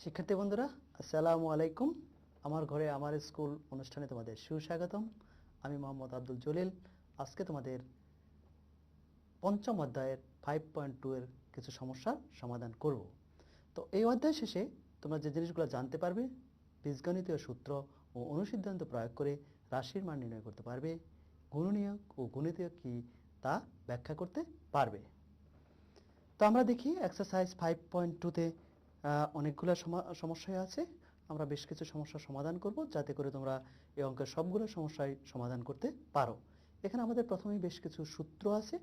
শিক্ষার্থী বন্ধুরা, আসসালামু আলাইকুম। আমার ঘরে আমার স্কুল অনুষ্ঠানে তোমাদের সুস্বাগতম। আমি মোহাম্মদ আব্দুল জলিল। আজকে তোমাদের পঞ্চম অধ্যায়ের 5.2 এর কিছু সমস্যার সমাধান করব। তো এই অধ্যায় শেষে তোমরা যে জিনিসগুলো জানতে পারবে, বীজগণিতীয় সূত্র ও অনুসিদ্ধান্ত প্রয়োগ করে রাশির মান নির্ণয় করতে পারবে, গুণনীয়ক ও গুণিতক কি তা ব্যাখ্যা করতে পারবে। তো আমরা দেখি এক্সারসাইজ 5.2তে অনেকগুলো সমস্যাই আছে। আমরা বেশ কিছু সমস্যার সমাধান করব যাতে করে তোমরা এই অঙ্কের সবগুলো সমস্যাই সমাধান করতে পারো। এখানে আমাদের প্রথমেই বেশ কিছু সূত্র আছে,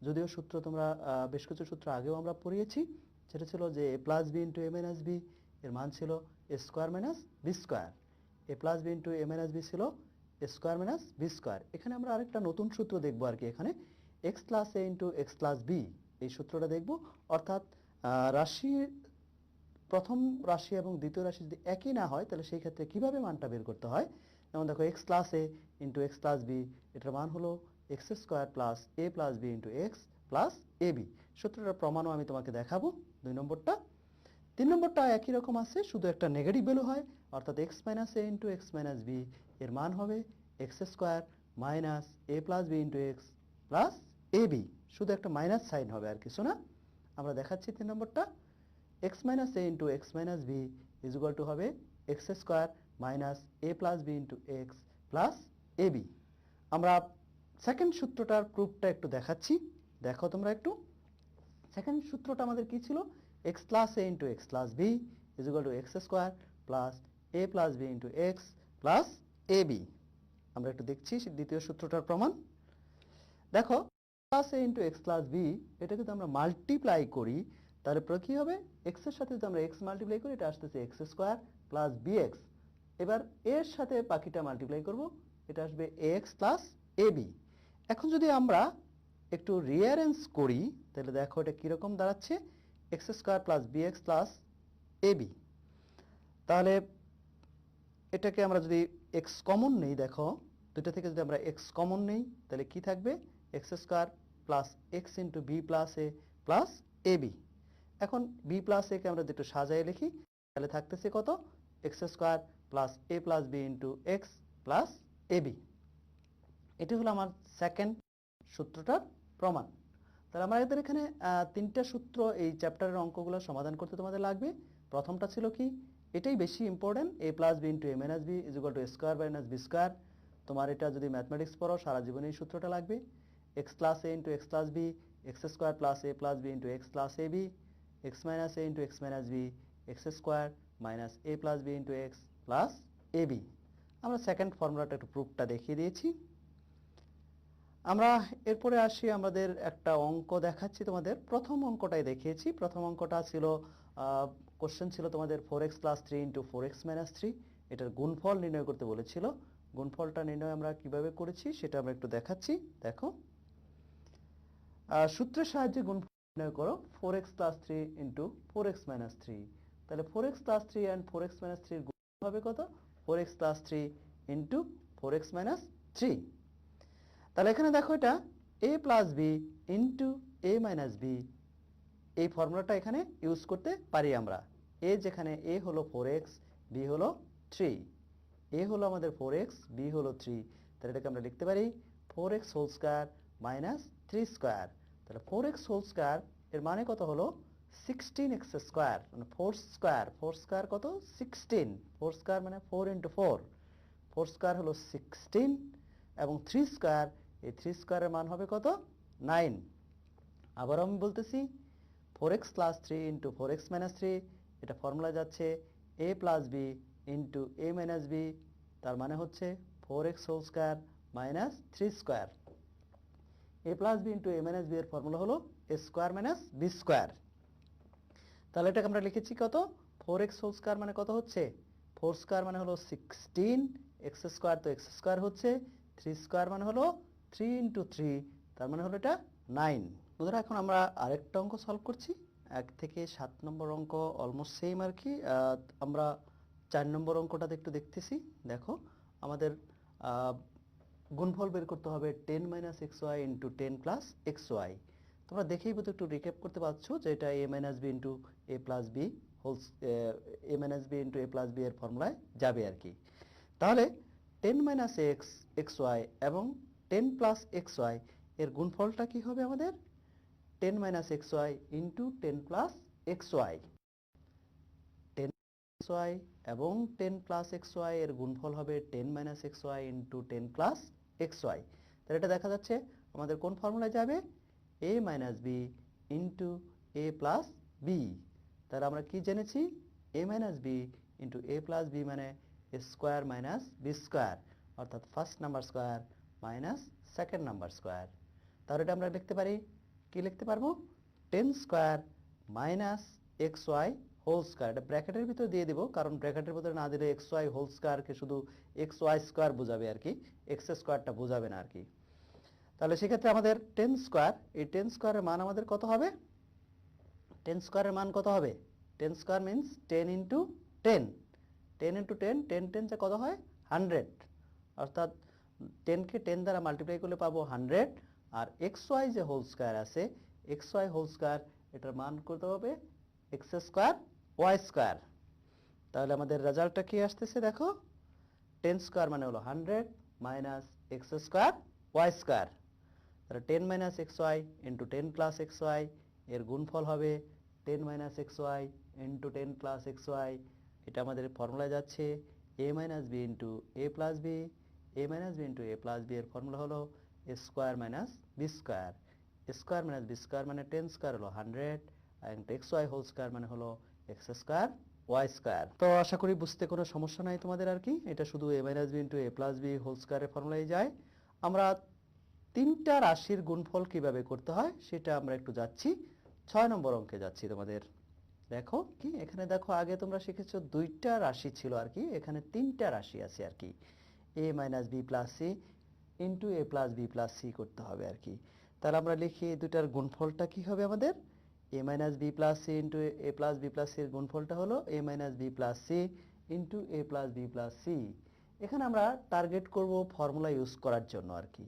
যদিও সূত্র তোমরা বেশ কিছু সূত্র আগেও আমরা পড়িয়েছি। সেটা ছিল যে a plus b into a minus b এর মান ছিল a square minus b square. A plus b into a minus b ছিল a square minus b square. এখানে আমরা আরেকটা নতুন সূত্র দেখবো আর কি। এখানে x plus a into x plus b এই সূত্রটা দেখব। অর্থাৎ রাশির প্রথম রাশি এবং দ্বিতীয় রাশি যদি একই না হয় তাহলে সেই ক্ষেত্রে কিভাবে মানটা বের করতে হয়। যেমন দেখো x plus a into x plus b, এটার মান হলো x square plus a plus b into x plus a b. সূত্রটার প্রমাণও আমি তোমাকে দেখাবো 2 নম্বরটা। 3 নম্বরটা একই রকম আছে, শুধু একটা নেগেটিভ ভ্যালু হয়, অর্থাৎ x minus a into x minus b এর মান হবে x square minus a plus b into x plus a b, শুধু একটা মাইনাস সাইন হবে আর কিছু না। আমরা দেখাচ্ছি 3 নম্বরটা, x minus a into x minus b is equal to হবে x square minus a plus b into x plus ab। আমরা সেকেন্ড সূত্রটার প্রুফটা একটু দেখাচ্ছি, দেখো তোমরা একটু। সেকেন্ড সূত্রটা আমাদের কি ছিল? x plus a into x plus b is equal to x square plus a plus b into x plus ab। আমরা একটু দেখছি দ্বিতীয় সূত্রটার প্রমাণ। দেখো plus a into x plus b এটা যদি আমরা মাল্টিপ্লাই করি তাহলে কি হবে? x এর সাথে যদি আমরা x মাল্টিপ্লাই করি এটা আসতেছে x স্কয়ার প্লাস bx। এবার এর সাথে বাকিটা মাল্টিপ্লাই করব, এটা আসবে ax প্লাস ab। এখন যদি আমরা একটু রিঅ্যারেঞ্জ করি তাহলে দেখো এটা কি রকম দাঁড়াচ্ছে, x square plus bx plus ab। তাহলে এটাকে আমরা যদি x কমন নেই, দেখো দুটো থেকে যদি আমরা x কমন নেই তাহলে কি থাকবে? x square plus x into b plus a plus a b. এখন বি প্লাস এ কে আমরা একটু সাজায় লিখি, তাহলে থাকতেছে কত? x square plus a plus b into x plus a b. এটি হলো আমার সেকেন্ড সূত্রটার প্রমাণ। তাহলে আমাদের এখানে তিনটা সূত্র এই চ্যাপ্টারের অঙ্কগুলো সমাধান করতে তোমাদের লাগবে। প্রথমটা ছিল কি? এটাই বেশি important, a plus b into a minus b is equal to a square minus b square. তোমার এটা যদি ম্যাথমেটিক্স পড়ো সারা জীবনে এই সূত্রটা লাগবে। X plus a into x plus b x square plus a plus b into x plus a b, x minus a into x minus b x square minus a plus b into x plus a b. আমরা second ফর্মুলাটা একটু প্রুফটা দেখিয়ে দিয়েছি। আমরা এরপরে আসি, আমাদের একটা অঙ্ক দেখাচ্ছি তোমাদের। প্রথম অঙ্কটাই দেখিয়েছি। প্রথম অঙ্কটা ছিল কোশ্চেন ছিল তোমাদের 4x plus 3 into 4x minus 3, এটার গুণফল নির্ণয় করতে বলেছিল। গুণফলটা নির্ণয় আমরা কিভাবে করেছি সেটা আমরা একটু দেখাচ্ছি। দেখো সূত্রের সাহায্যে গুণফল নির্ণয় করো 4x plus 3 into 4x minus 3। তাহলে 4x plus 3 and 4x minus 3 এর গুণ হবে কত? 4x plus 3 into 4x minus 3। তাহলে এখানে দেখো এটা a plus b into a minus b, এই ফর্মুলাটা এখানে ইউজ করতে পারি আমরা। a যেখানে a হলো 4x, b হলো 3, a হলো আমাদের 4x, b হলো 3, তাহলে এটাকে আমরা লিখতে পারি 4x whole square minus 3 square. তাহলে 4x হোল স্কয়ার এর মানে কত হলো? 16x স্কয়ার, মানে 4 স্কয়ার। 4 স্কয়ার কত? 16। 4 স্কয়ার মানে 4 ইন্টু 4, 4 স্কয়ার হলো 16 এবং 3 স্কয়ার, এই 3 স্কয়ারের মান হবে কত? 9। আবার আমি বলতেছি 4x plus 3 into 4x minus 3, এটা ফর্মুলা যাচ্ছে a plus b into a minus b, তার মানে হচ্ছে 4x whole square minus 3 square. a plus b into a minus b এর ফর্মুলা হলো a square minus b square. তাহলে এটাকে আমরা লিখেছি কত? 4x হোল স্কয়ার মানে কত হচ্ছে? 4 স্কয়ার মানে হলো 16, x স্কয়ার তো x স্কয়ার হচ্ছে, 3 স্কয়ার মানে হলো 3 ইন্টু 3, তার মানে হলো এটা 9। বন্ধুরা এখন আমরা আরেকটা অঙ্ক সলভ করছি। 1 থেকে 7 নম্বর অঙ্ক অলমোস্ট সেম আর কি। আমরা 4 নম্বর অঙ্কটাতে একটু দেখতেছি। দেখো আমাদের গুণফল বের করতে হবে 10 minus x y into 10 plus x y. তোমরা দেখেই বোধ একটু রিক্যাপ করতে পারছো যে এটা a minus b into a plus b whole a minus b into a plus b এর ফর্মুলায় যাবে আর কি। তাহলে 10 মাইনাস এক্স এক্স ওয়াই এবং 10 প্লাস এক্স ওয়াই এর গুণফলটা কি হবে আমাদের? 10 minus x y into 10 plus x y. 10 x y এবং 10 প্লাস এক্স ওয়াই এর গুণফল হবে 10 minus x y into 10 plus x y. তাহলে এটা দেখা যাচ্ছে আমাদের কোন ফর্মুলায় যাবে? a minus b into a plus b. তাহলে আমরা কি জেনেছি? a minus b into a plus b মানে স্কোয়ার মাইনাস বি স্কোয়ার, অর্থাৎ first number square minus second number square. তাহলে এটা আমরা লিখতে পারি, কি লিখতে পারবো? 10 square minus x y whole square. এটা ব্র্যাকেটের ভিতরে দিয়ে দিব, কারণ ব্র্যাকেটের ভিতরে না দিলে এক্স ওয়াই হোল স্কোয়ারকে শুধু এক্স ওয়াই স্কোয়ার বোঝাবে আর কি, এক্স স্কোয়ারটা বোঝাবে না আর কি। তাহলে সেক্ষেত্রে আমাদের 10 স্কোয়ার, এই 10 স্কোয়ারের মান আমাদের কত হবে? 10 স্কোয়ারের মান কত হবে? 10 স্কোয়ার মিন্স 10 ইন্টু 10। 10 ইন্টু 10, 10 10 যা কত হয়? 100। অর্থাৎ 10কে 10 দ্বারা মাল্টিপ্লাই করলে পাবো 100। আর এক্স ওয়াই যে হোল স্কোয়ার আছে, এক্স ওয়াই হোল স্কোয়ার, এটার মান কত হবে? X square y square. তাহলে আমাদের রেজাল্টটা কি আসতেছে দেখো, 10 স্কোয়ার মানে হলো 100 minus x square y square. তাহলে 10 minus x y into 10 plus x y এর গুণফল হবে 10 minus x y into 10 plus x y. এটা আমাদের ফর্মুলায় যাচ্ছে a minus b into a plus b. a minus b into a plus b এর formula হলো a square minus b square. Square minus b square মানে 10 square হলো 100 আর x y whole square মানে হলো এক্স স্কোয়ার ওয়াই স্কোয়ার। তো আশা করি বুঝতে কোনো সমস্যা নাই তোমাদের আর কি। এটা শুধু a minus b into a plus b whole স্কোয়ারের ফর্মুলায় যায়। আমরা তিনটা রাশির গুণফল কিভাবে করতে হয় সেটা আমরা একটু যাচ্ছি, 6 নম্বর অঙ্কে যাচ্ছি তোমাদের। দেখো কি এখানে দেখো, আগে তোমরা শিখেছো দুইটা রাশি ছিল আর কি, এখানে তিনটা রাশি আছে আর কি। a minus b plus c into a plus b plus c করতে হবে আর কি। তাহলে আমরা লিখি এই দুটার গুণফলটা কি হবে আমাদের? a minus b plus c into a plus b plus c এর গুণফলটা হলো a minus b plus c into a plus b plus c. এখানে আমরা টার্গেট করব ফর্মুলা ইউজ করার জন্য আর কি।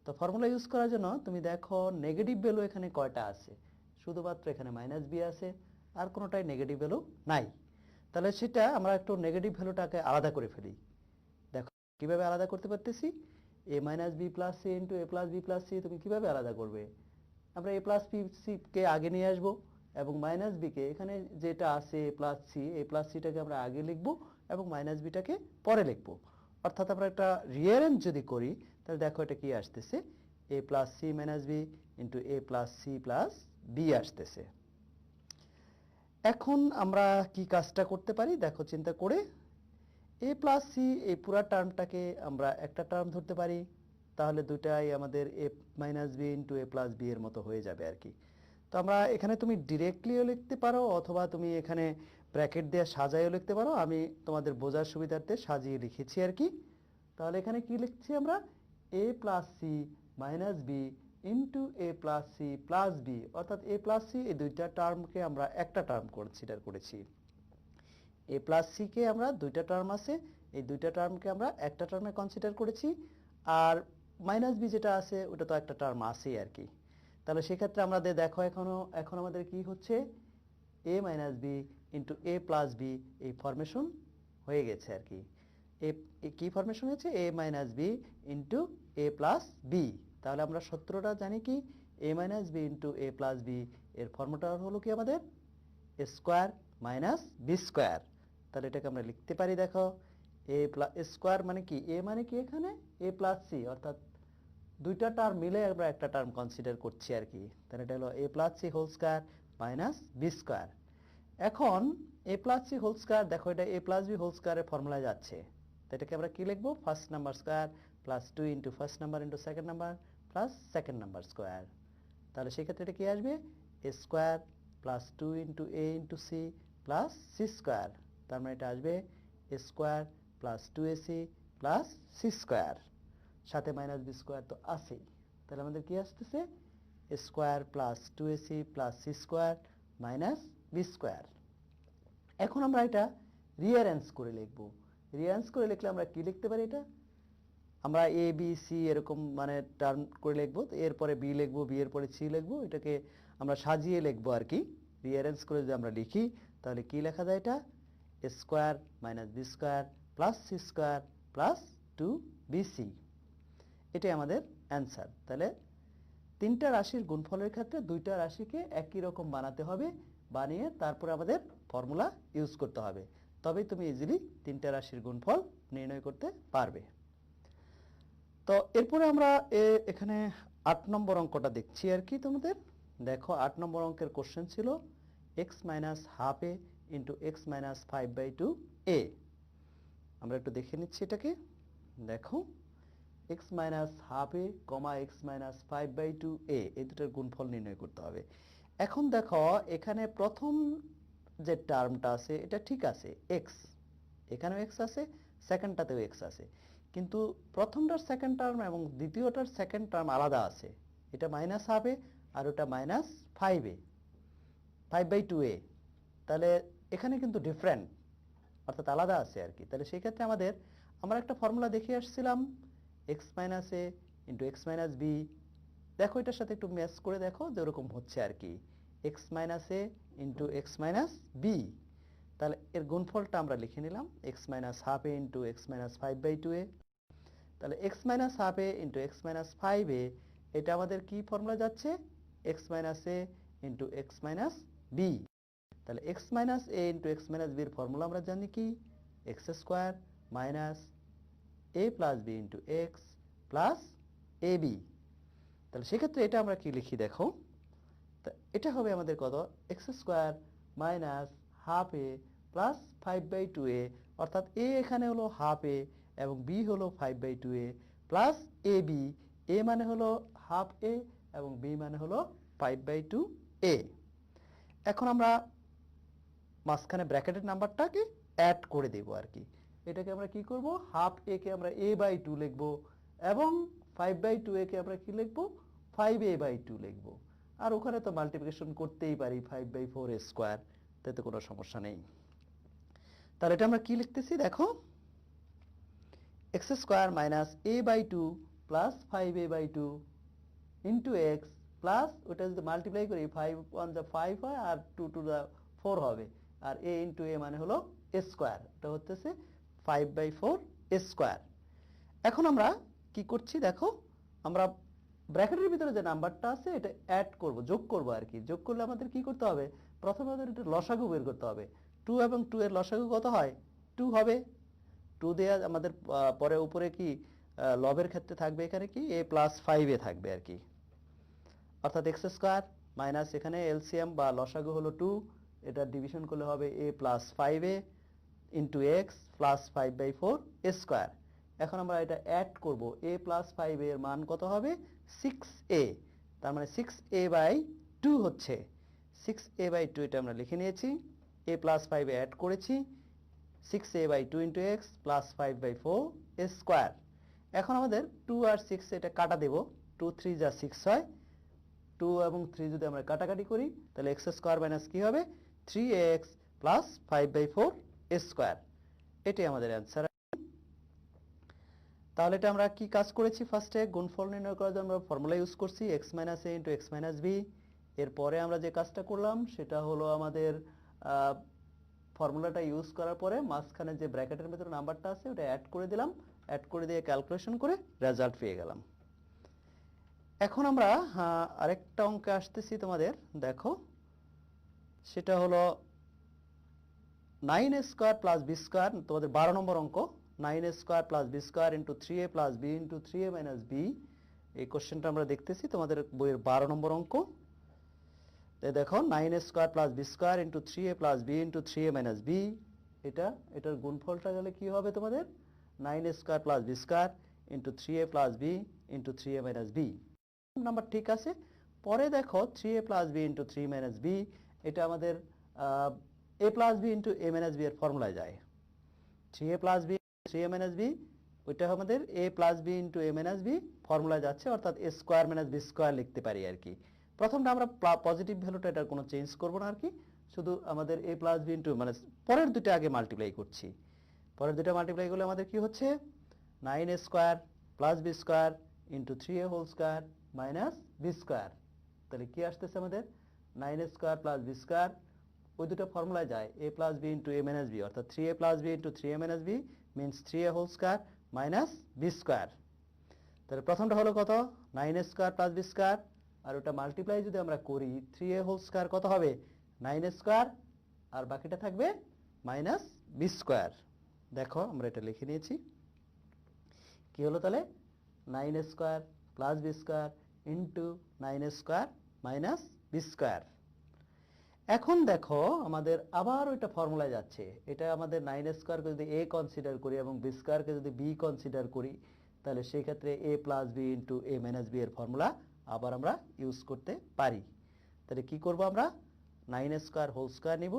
তো ফর্মুলা ইউজ করার জন্য তুমি দেখো নেগেটিভ ভ্যালু এখানে কয়টা আছে? শুধুমাত্র এখানে মাইনাস বি আছে, আর কোনোটাই নেগেটিভ ভ্যালু নাই। তাহলে সেটা আমরা একটু নেগেটিভ ভ্যালুটাকে আলাদা করে ফেলি। দেখো কিভাবে আলাদা করতে পারতেছি? A minus b plus c into a plus b plus c তুমি কিভাবে আলাদা করবে? আমরা এ প্লাস বি সি কে আগে নিয়ে আসবো এবং মাইনাস বি কে, এখানে যেটা আছে এ প্লাস সি, এ প্লাস সিটাকে আমরা আগে লিখবো এবং মাইনাস বিটাকে পরে লিখবো। অর্থাৎ আমরা একটা রিঅ্যারেঞ্জ যদি করি তাহলে দেখো এটা কি আসতেছে, a plus c minus b into a plus c plus b আসতেছে। এখন আমরা কি কাজটা করতে পারি দেখো চিন্তা করে, এ প্লাস সি এই পুরা টার্মটাকে আমরা একটা টার্ম ধরতে পারি, তাহলে দুটাই আমাদের এ minus b into a plus b এর মতো হয়ে যাবে আর কি। তো আমরা এখানে তুমি ডিরেক্টলিও লিখতে পারো অথবা তুমি এখানে ব্র্যাকেট দিয়ে সাজাইও লিখতে পারো, আমি তোমাদের বোঝার সুবিধার্থে সাজিয়ে লিখেছি আর কি। তাহলে এখানে কি লিখছি আমরা? A plus c minus b into a plus c plus b, অর্থাৎ এ প্লাস সি এই দুইটা টার্মকে আমরা একটা টার্ম কনসিডার করেছি। এ প্লাস সি কে আমরা দুইটা টার্ম আছে, এই দুইটা টার্মকে আমরা একটা টার্মে কনসিডার করেছি, আর মাইনাস বি যেটা আছে ওটা তো একটা টার্ম আছেই আর কি। তাহলে সেক্ষেত্রে আমাদের দেখো এখন আমাদের কি হচ্ছে, এ minus b into a plus b এই ফরমেশন হয়ে গেছে আর কি। কি ফরমেশন হয়েছে? এ minus b into a plus b. তাহলে আমরা সূত্রটা জানি কি, এ minus b into a plus b এর ফর্মুলাটা হলো কি আমাদের এ স্কোয়ার মাইনাস বি স্কোয়ার। তাহলে এটাকে আমরা লিখতে পারি দেখো, এ প্লাস স্কোয়ার মানে কি, এ মানে কি এখানে এ প্লাস সি, অর্থাৎ দুইটা টার্ম মিলে আমরা একটা টার্ম কনসিডার করছি আর কি। তাহলে এটা হলো a plus c whole square minus b square. এখন a plus c whole square, দেখো এটা এ প্লাস বি হোল স্কোয়ারের ফর্মুলায় যাচ্ছে, তো এটাকে আমরা কি লিখবো? First number square plus 2 into first number into second number plus second number square. তাহলে সেক্ষেত্রে এটা কি আসবে? A square plus 2 into a into c plus c square. তার মানে এটা আসবে a square plus 2ac plus c square, সাথে মাইনাস বি স্কোয়ার তো আছেই। তাহলে আমাদের কি আসতেছে? A square plus 2ac plus c square minus b square. এখন আমরা এটা রিঅ্যারেঞ্জ করে লিখবো। রিঅ্যারেঞ্জ করে লিখলে আমরা কি লিখতে পারি? এটা আমরা এ বি সি এরকম মানে টার্ম করে লিখবো, এরপরে বি লিখবো, বি এর পরে সি লিখবো, এটাকে আমরা সাজিয়ে লিখবো আর কি। রিঅ্যারেঞ্জ করে যদি আমরা লিখি তাহলে তাহলে কি লেখা যায় এটা? a square minus b square plus c square plus 2bc। এটাই আমাদের অ্যান্সার। তাহলে তিনটা রাশির গুণফলের ক্ষেত্রে দুইটা রাশিকে একই রকম বানাতে হবে, বানিয়ে তারপরে আমাদের ফর্মুলা ইউজ করতে হবে, তবেই তুমি ইজিলি তিনটা রাশির গুণফল নির্ণয় করতে পারবে। তো এরপরে আমরা এখানে 8 নম্বর অঙ্কটা দেখছি আর কি তোমাদের। দেখো 8 নম্বর অঙ্কের কোশ্চেন ছিল x minus half a into x minus 5/2a। আমরা একটু দেখে নিচ্ছি এটাকে। দেখো x মাইনাস হাফ এ কমা এক্স মাইনাস 5/2a এই দুটোর গুণফল নির্ণয় করতে হবে। এখন দেখো এখানে প্রথম যে টার্মটা আছে এটা ঠিক আছে, x, এখানেও x আছে, সেকেন্ডটাতেও x আছে, কিন্তু প্রথমটার সেকেন্ড টার্ম এবং দ্বিতীয়টার সেকেন্ড টার্ম আলাদা আছে। এটা মাইনাস হাফ এ আর ওটা মাইনাস 5/2a। তাহলে এখানে কিন্তু ডিফারেন্ট, অর্থাৎ আলাদা আছে আর কি। তাহলে সেই ক্ষেত্রে আমরা একটা ফর্মুলা দেখে আসছিলাম x minus a into x minus B. দেখো এটার সাথে একটু ম্যাচ করে দেখো যে ওরকম হচ্ছে আর কি, x minus a into x minus b. তাহলে এর গুণফলটা আমরা লিখে নিলাম x minus half a into x minus 5/2a। তাহলে x minus half a into x minus 5a এটা আমাদের কি ফর্মুলা যাচ্ছে? x minus a into x minus b. তাহলে x minus a into x minus b এর formula আমরা জানি কি? X square minus a plus b into x plus a b. তাহলে সেক্ষেত্রে এটা আমরা কি লিখি দেখো, এটা হবে আমাদের কত? এক্স স্কোয়ার মাইনাস হাফ এ প্লাস 5/2a, অর্থাৎ a এখানে হলো হাফ এ এবং b হলো 5/2a plus a B. a মানে হলো হাফ এ এবং b মানে হলো 5/2a। এখন আমরা মাঝখানে ব্র্যাকেটের নাম্বারটাকে অ্যাড করে দেব আর কি। এটাকে আমরা কি করব? হাফ এ কে আমরা a/2 লিখব এবং 5/2a কে আমরা কি লিখব? 5a/2 লিখব। আর ওখানে তো মাল্টিপ্লিকেশন করতেই পারি 5/4 স্কয়ার, তাতে কোনো সমস্যা নেই। তাহলে এটা আমরা কি লিখতেছি দেখো, x square minus a/2 plus 5a/2 into x plus, ওটা যদি মাল্টিপ্লাই করি 5 1 যা 5 হয় আর 2 2 যা 4 হবে, আর a ইন্টু a মানে হলো স্কয়ার, এটা হচ্ছে 5/4 স্কয়ার। এখন আমরা কি করছি দেখো, আমরা ব্র্যাকেটের ভিতরে যে নাম্বারটা আছে এটা অ্যাড করব, যোগ করব আর কি। যোগ করলে আমাদের কি করতে হবে? প্রথমে আমাদের এটা লসাগু বের করতে হবে। 2 এবং 2 এর লসাগু কত হয়? 2 হবে। 2 দেয়া আমাদের পরে উপরে কি লবের ক্ষেত্রে থাকবে এখানে কি a প্লাস 5a থাকবে আর কি, অর্থাৎ এক্স স্কয়ার মাইনাস এখানে এলসিএম বা লসাগু হলো 2, এটা ডিভিশন করলে হবে a plus 5a into x plus 5/4 square. এখন আমরা এটা অ্যাড করব, a প্লাস 5a এর মান কত হবে? 6a। তার মানে 6a/2 হচ্ছে 6a/2, এটা আমরা লিখে নিয়েছি। a প্লাস 5a অ্যাড করেছি, 6a/2 into x plus 5/4 square. এখন আমাদের 2 আর 6 এটা কাটা দেব, 2 3 যা 6 হয়, 2 এবং 3 যদি আমরা কাটাকাটি করি তাহলে এক্স স্কয়ার মাইনাস কি হবে? 3x plus 5/4 square. এটাই আমাদের অ্যান্সার। তাহলে এটা আমরা কি কাজ করেছি? ফার্স্টে গুণফল নির্ণয় করার জন্য আমরা ফর্মুলা ইউজ করছি x minus a into x minus b. এরপরে আমরা যে কাজটা করলাম সেটা হলো আমাদের ফর্মুলাটা ইউজ করার পরে মাঝখানে যে ব্র্যাকেটের ভিতরে নাম্বারটা আছে ওটা অ্যাড করে দিলাম, অ্যাড করে দিয়ে ক্যালকুলেশন করে রেজাল্ট পেয়ে গেলাম। এখন আমরা আরেকটা অঙ্কে আসতেছি তোমাদের, দেখো সেটা হলো 9a square plus b square, তোমাদের 12 নম্বর অঙ্ক। 9a square plus b square into 3a plus b into 3a minus b। এই কোশ্চেনটা আমরা দেখতেছি তোমাদের বইয়ের 12 নম্বর অঙ্ক। দেখো 9a square plus b square into 3a plus b into 3a minus b, এটার গুণফলটা গেলে কি হবে তোমাদের? 9a square plus b square into 3a plus b into 3a minus b। Number ঠিক আছে। পরে দেখো 3a plus b into 3 minus b, এটা আমাদের a plus b into a minus b এর ফর্মুলায় যায়। 3a plus b 3a minus b, ওইটা আমাদের a plus b into a minus b ফর্মুলায় যাচ্ছে, অর্থাৎ a square minus b square লিখতে পারি আর কি। প্রথমটা আমরা পজিটিভ ভ্যালুটা এটার কোনো চেঞ্জ করব না আর কি, শুধু আমাদের a প্লাস b ইন্টু মানে পরের দুটো আগে মাল্টিপ্লাই করছি। পরের দুটো মাল্টিপ্লাই করলে আমাদের কি হচ্ছে? 9a square plus b square into 3a whole square minus b square. তাহলে কি আসতেছে আমাদের? 9a square plus b square ওই দুটো ফর্মুলায় যায়, a plus b into a minus b, অর্থাৎ 3a plus b into 3a minus b means 3a whole square minus b square. তাহলে প্রথমটা হলো কত, 9a square plus b square, আর ওটা মাল্টিপ্লাই যদি আমরা করি 3a হোল স্কয়ার কত হবে, 9a স্কয়ার, আর বাকিটা থাকবে মাইনাস বি স্কয়ার। দেখো আমরা এটা লিখে নিয়েছি, কি হলো তাহলে 9a square plus b square into 9a square minus b square. এখন দেখো আমাদের আবার ওইটা ফর্মুলায় যাচ্ছে, এটা আমাদের 9a স্কয়ারকে যদি a কনসিডার করি এবং বি স্কয়ারকে যদি b কনসিডার করি, তাহলে সেই ক্ষেত্রে a plus b into a minus b এর ফর্মুলা আবার আমরা ইউজ করতে পারি। তাহলে কি করব আমরা, 9a স্কয়ার হোল স্কয়ার নিব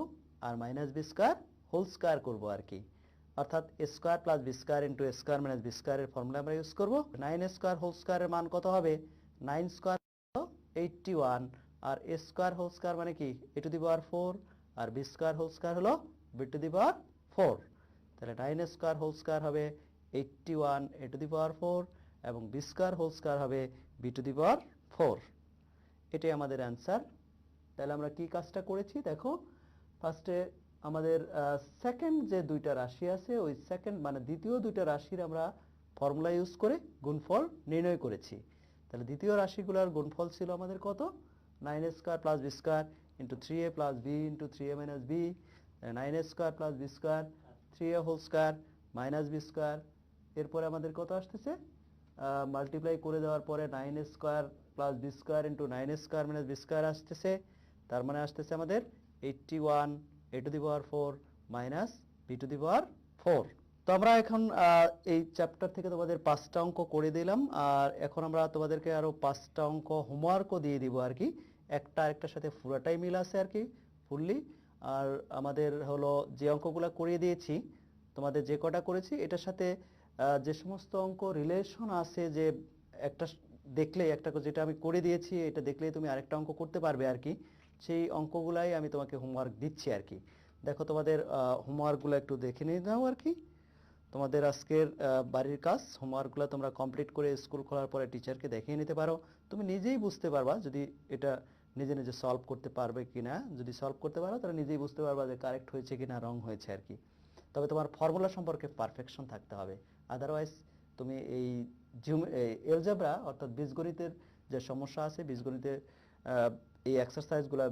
আর minus b square whole square করব আর কি, অর্থাৎ a square plus b square into a square minus b square এর ফর্মুলা আমরা ইউজ করব। 9a স্কয়ার হোল স্কয়ারের মান কত হবে, 9 স্কয়ার 81, আর a স্কয়ার হোল স্কয়ার মানে কি a টু দি পাওয়ার 4, আর b স্কয়ার হোল স্কয়ার হলো b টু দি পাওয়ার 4। তাহলে 9a স্কয়ার হোল স্কয়ার হবে 81 a টু দি পাওয়ার 4 এবং b স্কয়ার হোল স্কয়ার হবে b টু দি পাওয়ার 4। এটাই আমাদের অ্যান্সার। তাহলে আমরা কি কাজটা করেছি দেখো, ফার্স্টে আমাদের সেকেন্ড যে দুইটা রাশি আছে ওই সেকেন্ড মানে দ্বিতীয় দুইটা রাশির আমরা ফর্মুলা ইউজ করে গুণফল নির্ণয় করেছি। তাহলে দ্বিতীয় রাশিগুলোর গুণফল ছিল আমাদের কত, 9a square plus b square into 3a plus b into 3a minus b, 9a square plus b square 3a whole square minus b square. এরপরে আমাদের কত আসতেছে, মাল্টিপ্লাই করে দেওয়ার পরে 9a square plus b square into 9a square minus b square আসতেছে, তার মানে আসতেছে আমাদের 81 a to the power 4 minus b to the power 4। তো আমরা এখন এই চ্যাপ্টার থেকে তোমাদের 5টা অঙ্ক করে দিলাম, আর এখন আমরা তোমাদেরকে আরো 5টা অঙ্ক হোমওয়ার্কও দিয়ে দিব আর কি, একটা আরেকটার সাথে পুরোটাই মিল আছে আর কি ফুললি। আর আমাদের হলো যে অঙ্কগুলো করিয়ে দিয়েছি, তোমাদের যে কটা করেছি এটার সাথে যে সমস্ত অঙ্ক রিলেশন আছে, যে একটা দেখলে একটা যেটা আমি করে দিয়েছি এটা দেখলেই তুমি আরেকটা অঙ্ক করতে পারবে আর কি, সেই অঙ্কগুলাই আমি তোমাকে হোমওয়ার্ক দিচ্ছি আর কি। দেখো তোমাদের হোমওয়ার্কগুলো একটু দেখে নিয়ে নাও আর কি। তোমাদের আজকের বাড়ির কাজ হোমওয়ার্কগুলো তোমরা কমপ্লিট করে স্কুল খোলার পরে টিচারকে দেখিয়ে নিতে পারো, তুমি নিজেই বুঝতে পারবা যদি এটা নিজে নিজে সলভ করতে পারবে কিনা। যদি সলভ করতে পারো তাহলে নিজেই বুঝতে পারবা যে কারেক্ট হয়েছে কিনা রং হয়েছে আর কি। তবে তোমার ফর্মুলা সম্পর্কে পারফেকশন থাকতে হবে, আদারওয়াইজ তুমি এই এলজেব্রা অর্থাৎ বীজগণিতের যে সমস্যা আছে বীজগণিতের এই এক্সারসাইজগুলো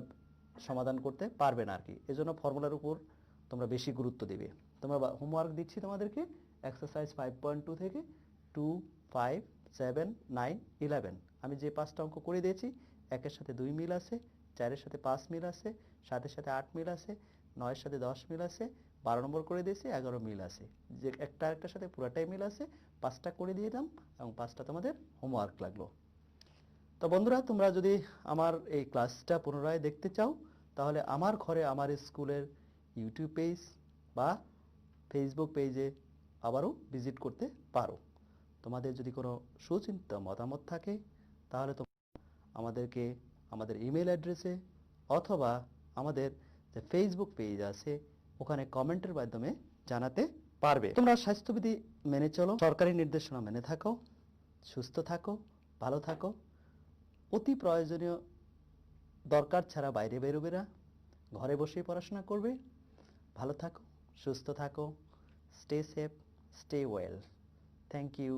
সমাধান করতে পারবে না আর কি। এজন্য ফর্মুলার উপর তোমরা বেশি গুরুত্ব দিবে। তোমরা হোমওয়ার্ক দিচ্ছি তোমাদেরকে এক্সারসাইজ 5.2 থেকে 2, 5, 7, 9, 11। আমি যে 5টা অঙ্ক করে দিয়েছি একের সাথে 2 মিল আছে, 4-এর সাথে 5 মিল আছে, 7-এর সাথে 8 মিল আছে, 9-এর সাথে 10 মিল আছে, 12 নম্বর করে দিয়েছি 11 মিল আছে, যে একটা আরেকটার সাথে পুরাটাই মিল আছে। 5টা করে দিলাম এবং 5টা তোমাদের হোমওয়ার্ক লাগলো। তো বন্ধুরা তোমরা যদি আমার এই ক্লাসটা পুনরায় দেখতে চাও তাহলে আমার ঘরে আমার স্কুলের ইউটিউব পেজ বা ফেসবুক পেজে আবারও ভিজিট করতে পারো। তোমাদের যদি কোনো সুচিন্তিত মতামত থাকে তাহলে তোমরা আমাদেরকে আমাদের ইমেল অ্যাড্রেসে অথবা আমাদের যে ফেসবুক পেজ আছে ওখানে কমেন্টের মাধ্যমে জানাতে পারবে। তোমরা স্বাস্থ্যবিধি মেনে চলো, সরকারি নির্দেশনা মেনে থাকো, সুস্থ থাকো, ভালো থাকো, অতি প্রয়োজনীয় দরকার ছাড়া বাইরে বেরোবে না, ঘরে বসেই পড়াশোনা করবে। ভালো থাকো, সুস্থ থাকো, stay safe, stay well. Thank you.